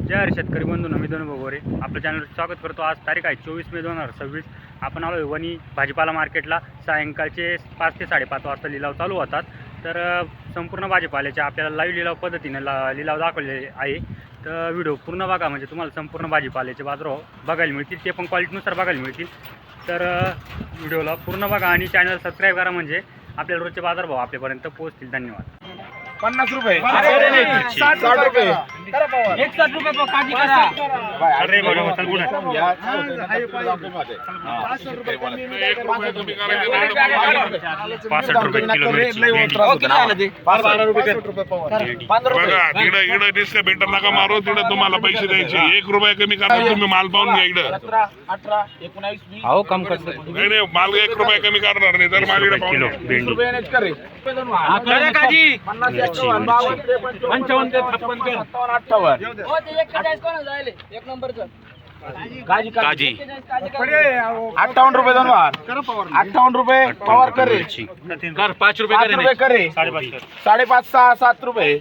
जय हर शेतकरी बंधूंनो, मी दोन बघोरे आपल्या चॅनलवर स्वागत करतो। आज तारीख आहे 24 मे 2026। आपण आलो आहे वणी भाजीपाला मार्केटला। सायंकाळचे 5 ते 5:30 वाजता लिलाव चालू होतात। तर संपूर्ण भाजीपाल्याचे आपल्याला लाईव्ह लिलाव पद्धतीने लिलाव दाखवले आहे। तर व्हिडिओ पूर्ण बघा, म्हणजे तुम्हाला संपूर्ण भाजीपाल्याचे बाजारभाव बघायला मिळतील, ते पण क्वालिटीनुसार बघायला मिळतील। तर व्हिडिओला पूर्ण बघा आणि चॅनल सबस्क्राईब करा, म्हणजे आपल्याला रोजचे बाजारभाव आपल्यापर्यंत पोहोचतील। धन्यवाद। 50 रुपये 60 रुपये 61 रुपये काजी करा। अरे बरोबर चल गुड 65 रुपये किलो मिरची। 12 रुपये इकडे डिस्क भेटत नका मारू, तिकडे तुम्हाला पैसे द्यायचे। 1 रुपया कमी करा, तुम्ही माल पाहून घ्या। इकडे 17 18 19 20 हो कम करतो। नाही माल 1 रुपया कमी करणार नाही, तर माल इकडे पाहून किलो घ्या। भेंडी रुपये नेच करे करे काजी 50 51 52 53 55 57 हो ते 41 कोण जायले एक नंबरचं काजी काजी 58 रुपये दोन वार 58 रुपये पवार करे कर 5 रुपये 7 रुपये करे 5.5 6 7 रुपये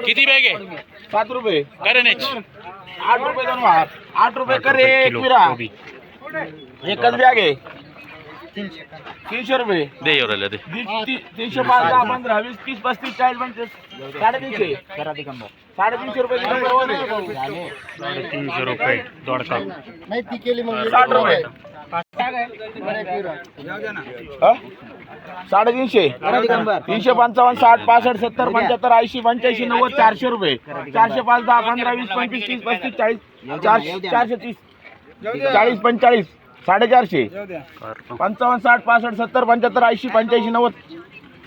किती बॅग आहे 7 रुपये करे नेच 8 रुपये दोन वार 8 रुपये करे एक विरा एकच बॅग आहे 300 रुपये दे एवढं दे 305 10 15 20 30 35 40 45 350 350 रुपये 300 रुपये दोडका नाही ती केली मग 60 रुपये 350 355 60 65 70 75 80 85 90 400 रुपये 405 10 15 20 25 30 35 40 430 40 45 450 55 60 65 70 75 80 85 90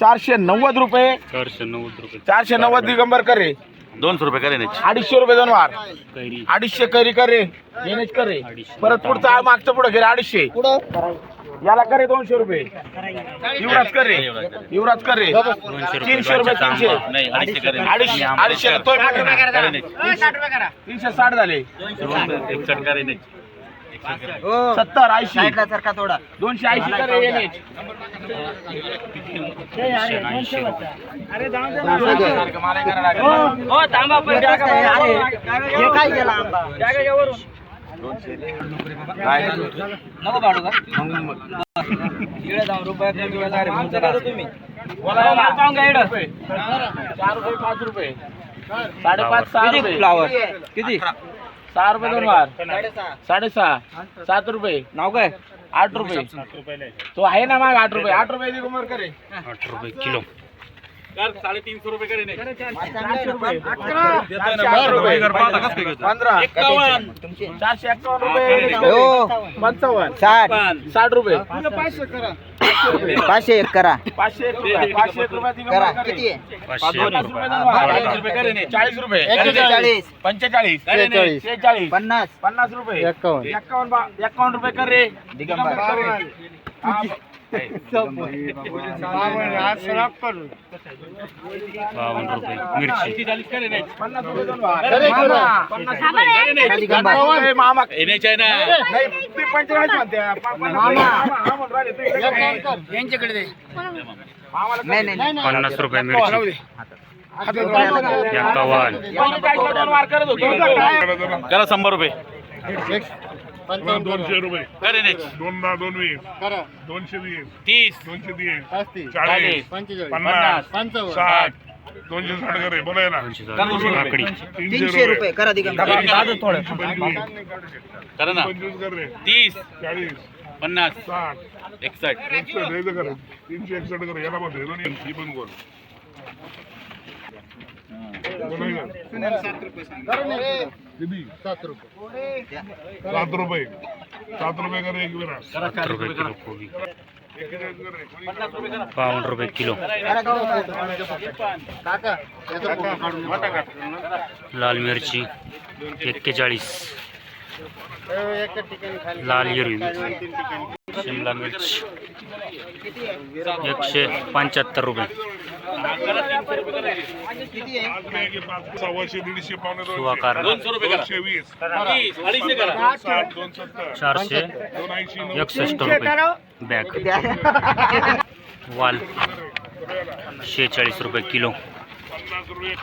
490 रुपये 490 दिगंबर करे 200 रुपये करे नेच 250 रुपये दोन वार 250 करी करे येणेच करे परत पुढचा मागचं पुढे गेले 250 याला करे 200 रुपये युवराज करे 300 रुपये 250 तो 360 झाले 70 80 280 करे येणेच हो थांबा पण हे काय गेला आंबा जागेवरून नको पाडू का इकडे जाऊन रुपये तुम्ही बोला माल पाहून का इकडे 4 रुपये 5 रुपये 5.5 6 रुपये फ्लावर किती 6 रुपये दोन वार 6.5 7 रुपये नाव काय 8 रुपये तो आहे ना माग 8 रुपये दिगंबर करे 8 रुपये किलो 350 रुपये करे 400 रुपये 451 रुपये 55 60 रुपये 501 करा 501 रुपये करा किती आहे 500 रुपये करे 40 रुपये 41 45 46 46 50 50 रुपये 51 रुपये करे दिगंबर 52 रुपये मिरची 50 रुपये दोन वार मामा नाही ते 45 म्हणते यांच्याकडे दे मामाला नाही नाही 50 रुपये मिरची 51 दोन वार करत होतो करा 100 रुपये 200 रुपये करे नेच 2 20 करा 220 30 230 35 40 45 50 55 60 260 करे बोला ना लाकडी 300 रुपये करा दिगंबर करा ना 25 करे 30 40 50 60 61 61 करे 361 करे याला बोलतो दोन्ही ही पण गोल किती 7 रुपये 7 रुपये 7 रुपये करे एक विरा 7 रुपये किलो कोबी 52 रुपये किलो काका याचा फोटो काढून लाल मिरची 41 एका ठिकाणी खाली लाल हिरवी शिमला मिर्च 175 रुपये किती आहे 100 150 पावणे सुवा कारण 220 461 रुपये बॅग वाल 46 रुपये किलो 50 रुपये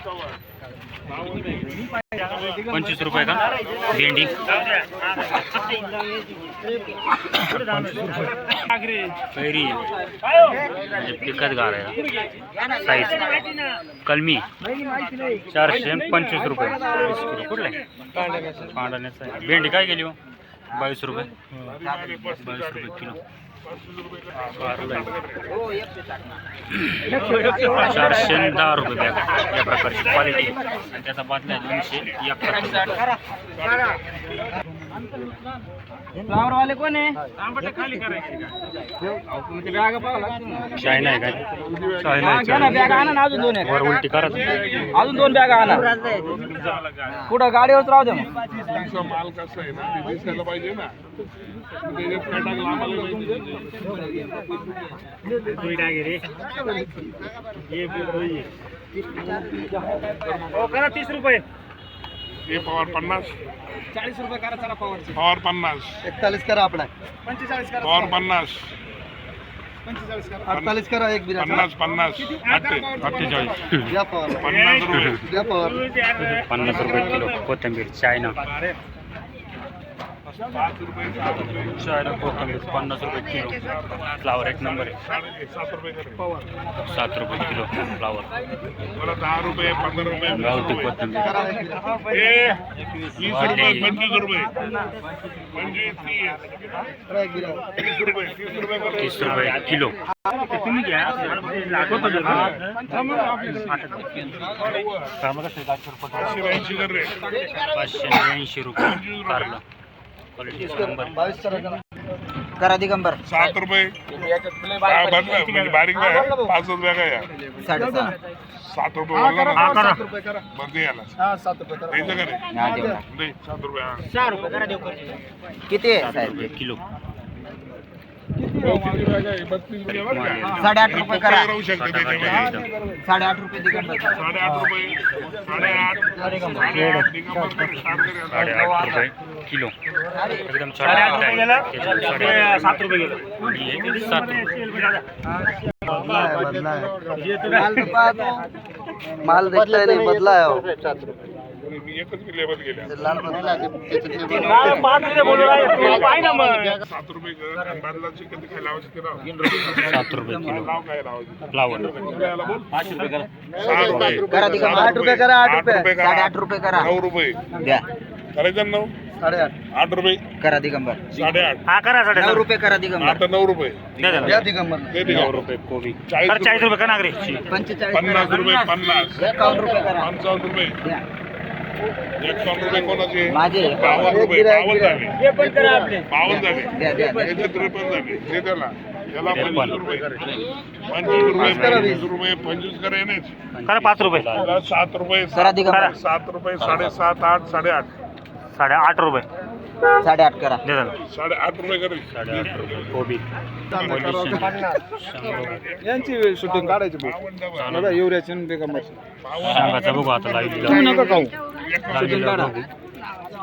25 रुपये का भेंडी? कैरी म्हणजे पिकत गार आहे साईज. कलमी 425 रुपये 20 किलो. कुठलं आहे? पांढरण्याचं आहे. भेंडी काय गेली हो? 22 रुपये 22 रुपये किलो. 410 रुपये बॅग या प्रकारची क्वालिटी आणि त्याचा बाटला आहे 271. फ्लावर वाले कोण आहे? चायना आहे काय? चायना बॅग आणा ना, अजून 2 आहेत. वर उलटी करत अजून 2 बॅग आणा. कुठं गाडीवर राहू दे मग. तुमचा माल कसा आहे ना ते दिसायला पाहिजे ना. त्याच्यात काय टाकलं आम्हाला माहिती. करा 30 रुपये. हे पवार 50, 40 रुपये करा चला पॉवरचे. पवार 50, 41 करा आपला 45 करा. पवार 50, 48 करा एक बिरा 50, 50, 48 या पवार 50 रुपये. या पवार 50 रुपये किलो कोथिंबीर. चायना चायना कोथिंबीर 50 रुपये किलो. फ्लावर एक नंबर आहे. 7 रुपये करे. 7 रुपये किलो फ्लावर. मला 10 रुपये 15 रुपये गावठी कोथिंबीर. हे 20 रुपये 25 रुपये 25, 30 रुपये 30 रुपये करे. 30 रुपये किलो. तुम्ही घ्या. पाचशे 80 कर रे. 580 रुपये कारला. क्वालिटी एक नंबर. 22 करा करा दिगंबर. 7 रुपये बदला म्हणजे बारीक बॅग आहे. 5 रुपये काय आहे? 7.5. 7 रुपये बोलला ना. करा रुपये करा बंदी याला हा 7 रुपये करा द्यायचं का रे? हा, देऊ ना. दे 7 रुपये हा. किती आहे साहेब? किलो. किती बॅग आहे? 32 रुपये बरं का? 8.5 रुपये करा. राहू शकते त्याच्यामध्ये. 8.5 रुपये दिगंबर. 8.5 रुपये 8.5 दिगंबर करे. 8.5 रुपये किलो. एकदम 8.5 रुपये गेला. 7 रुपये गेला. 7 रुपये. माल देखता नहीं बदला है वो मी एकच लेवल गेल्या. लाल बदला है 7 रुपये कर आणि बादलाची किती काय लावायची ते लाव. 7 रुपये किलो लाव काय लावायची फ्लावर. याला बोल. 5 रुपये करा. 6 रुपये करा दिगंबर. 8 रुपये करा 8 रुपये 8.5 रुपये करा. 9 रुपये द्या. करायचं 9 8.5 8 रुपये करा दिगंबर. 8.5 हा करा 9 रुपये करा दिगंबर. आता 9 रुपये या दिगंबर दे 9 रुपये कोबी. 40 रुपये का नागरी? 45 50 रुपये 50 51 रुपये करा. 55 रुपये द्या. 51 रुपये कोणाचे? माझे. 52 रुपये 52 झाले. 52 झाले. द्या द्या. याचे 53 झाले. दे त्याला 25 रुपये 25 रुपये 25 रुपये 25 करा येणेच. करा 5 रुपये. 7 रुपये करा दिगंबर. 7 रुपये 7.5 8 8.5 8.5 रुपये. 8.5 करा. दे झालं. 8.5 रुपये करेल. 8.5 रुपये कोबी. यांची शूटिंग काढायची बघा युरियाची आणि दिगंबरची सांगायचं बघू आता लाईव्ह तुम्ही नका खाऊ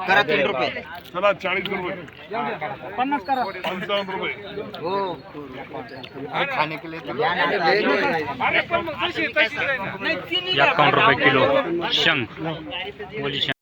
करा 3 रुपये. चला 40 रुपये 50 करा 55 रुपये हो. खाने के लिए या ना. 51 रुपये किलो. शंग. बोली शंग.